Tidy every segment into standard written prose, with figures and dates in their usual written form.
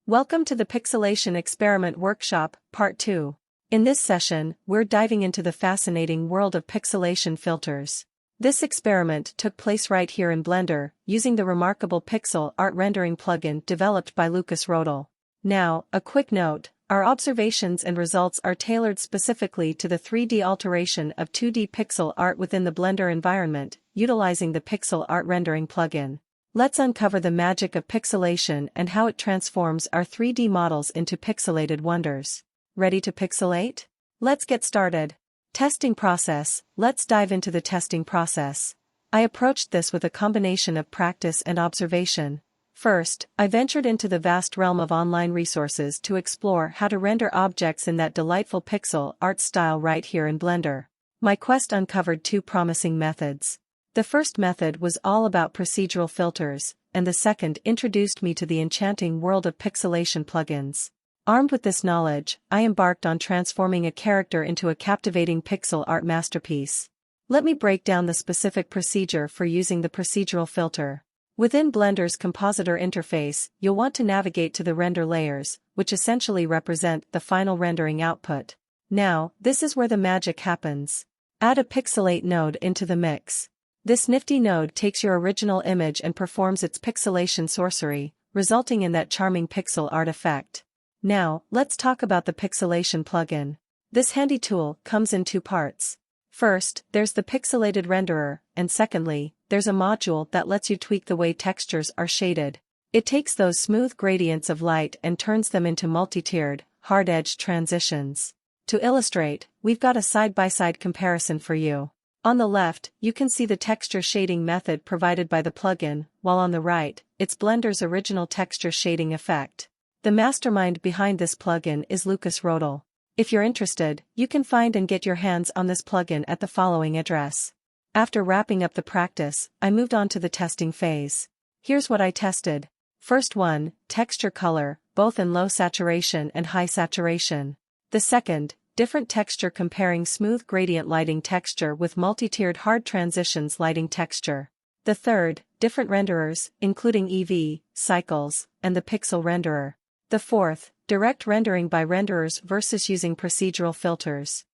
Welcome to the Pixelation Experiment Workshop, Part 2. In this session, we're diving into the fascinating world of pixelation filters. This experiment took place right here in Blender, using the remarkable pixel art rendering plugin developed by Lucas Rodel. Now, a quick note, our observations and results are tailored specifically to the 3D alteration of 2D pixel art within the Blender environment, utilizing the pixel art rendering plugin. Let's uncover the magic of pixelation and how it transforms our 3D models into pixelated wonders. Ready to pixelate? Let's get started. Testing process. Let's dive into the testing process. I approached this with a combination of practice and observation. First, I ventured into the vast realm of online resources to explore how to render objects in that delightful pixel art style right here in Blender. My quest uncovered two promising methods. The first method was all about procedural filters, and the second introduced me to the enchanting world of pixelation plugins. Armed with this knowledge, I embarked on transforming a character into a captivating pixel art masterpiece. Let me break down the specific procedure for using the procedural filter. Within Blender's compositor interface, you'll want to navigate to the render layers, which essentially represent the final rendering output. Now, this is where the magic happens. Add a Pixelate node into the mix. This nifty node takes your original image and performs its pixelation sorcery, resulting in that charming pixel art effect. Now, let's talk about the pixelation plugin. This handy tool comes in two parts. First, there's the pixelated renderer, and secondly, there's a module that lets you tweak the way textures are shaded. It takes those smooth gradients of light and turns them into multi-tiered, hard-edged transitions. To illustrate, we've got a side-by-side comparison for you. On the left, you can see the texture shading method provided by the plugin, while on the right, it's Blender's original texture shading effect. The mastermind behind this plugin is Lucas Rodel. If you're interested, you can find and get your hands on this plugin at the following address. After wrapping up the practice, I moved on to the testing phase. Here's what I tested. First one, texture color, both in low saturation and high saturation. The second, different texture comparing smooth gradient lighting texture with multi-tiered hard transitions lighting texture. The third, different renderers, including EV, cycles, and the pixel renderer. The fourth, direct rendering by renderers versus using procedural filters.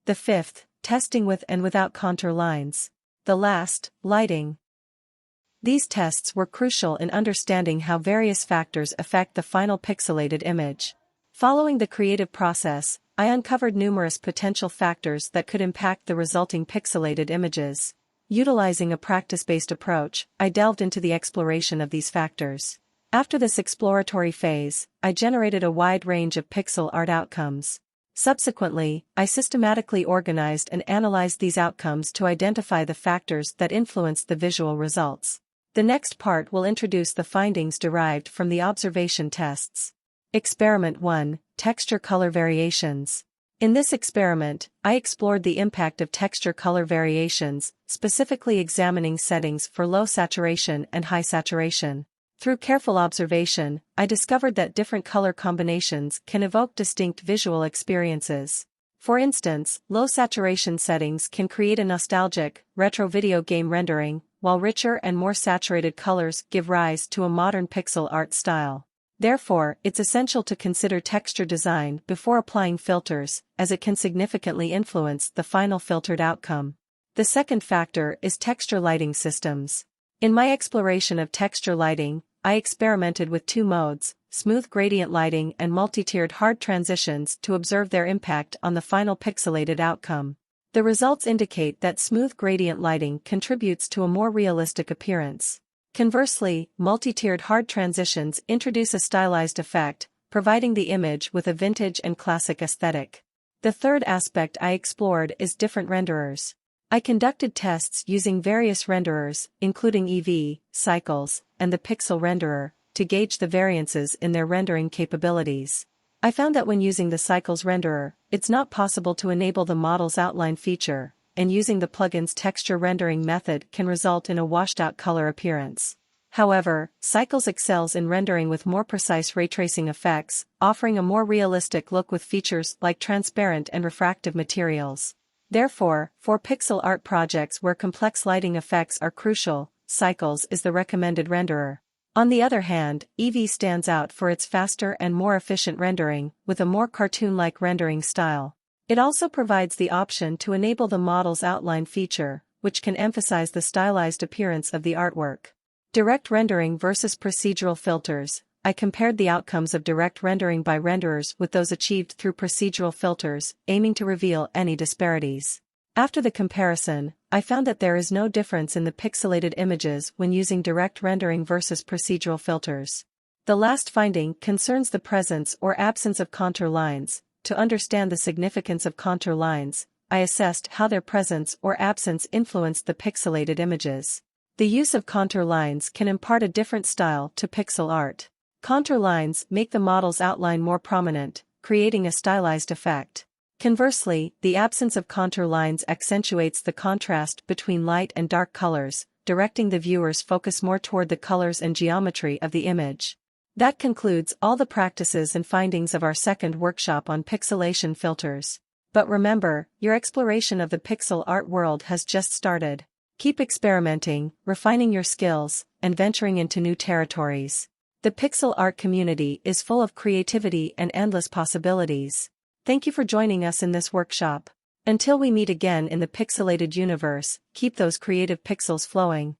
The fifth, testing with and without contour lines. The last, lighting. These tests were crucial in understanding how various factors affect the final pixelated image. Following the creative process, I uncovered numerous potential factors that could impact the resulting pixelated images. Utilizing a practice-based approach, I delved into the exploration of these factors. After this exploratory phase, I generated a wide range of pixel art outcomes. Subsequently, I systematically organized and analyzed these outcomes to identify the factors that influenced the visual results. The next part will introduce the findings derived from the observation tests. Experiment 1, Texture Color Variations. In this experiment, I explored the impact of texture color variations, specifically examining settings for low saturation and high saturation. Through careful observation, I discovered that different color combinations can evoke distinct visual experiences. For instance, low saturation settings can create a nostalgic, retro video game rendering, while richer and more saturated colors give rise to a modern pixel art style. Therefore, it's essential to consider texture design before applying filters, as it can significantly influence the final filtered outcome. The second factor is texture lighting systems. In my exploration of texture lighting, I experimented with two modes, smooth gradient lighting and multi-tiered hard transitions, to observe their impact on the final pixelated outcome. The results indicate that smooth gradient lighting contributes to a more realistic appearance. Conversely, multi-tiered hard transitions introduce a stylized effect, providing the image with a vintage and classic aesthetic. The third aspect I explored is different renderers. I conducted tests using various renderers, including EV, cycles, and the pixel renderer, to gauge the variances in their rendering capabilities. I found that when using the cycles renderer, it's not possible to enable the model's outline feature, and using the plugin's texture rendering method can result in a washed-out color appearance. However, Cycles excels in rendering with more precise ray tracing effects, offering a more realistic look with features like transparent and refractive materials. Therefore, for pixel art projects where complex lighting effects are crucial, Cycles is the recommended renderer. On the other hand, Eevee stands out for its faster and more efficient rendering, with a more cartoon-like rendering style. It also provides the option to enable the model's outline feature, which can emphasize the stylized appearance of the artwork. Direct rendering versus procedural filters. I compared the outcomes of direct rendering by renderers with those achieved through procedural filters, aiming to reveal any disparities. After the comparison, I found that there is no difference in the pixelated images when using direct rendering versus procedural filters. The last finding concerns the presence or absence of contour lines. To understand the significance of contour lines, I assessed how their presence or absence influenced the pixelated images. The use of contour lines can impart a different style to pixel art. Contour lines make the model's outline more prominent, creating a stylized effect. Conversely, the absence of contour lines accentuates the contrast between light and dark colors, directing the viewer's focus more toward the colors and geometry of the image. That concludes all the practices and findings of our second workshop on pixelation filters. But remember, your exploration of the pixel art world has just started. Keep experimenting, refining your skills, and venturing into new territories. The pixel art community is full of creativity and endless possibilities. Thank you for joining us in this workshop. Until we meet again in the pixelated universe, keep those creative pixels flowing.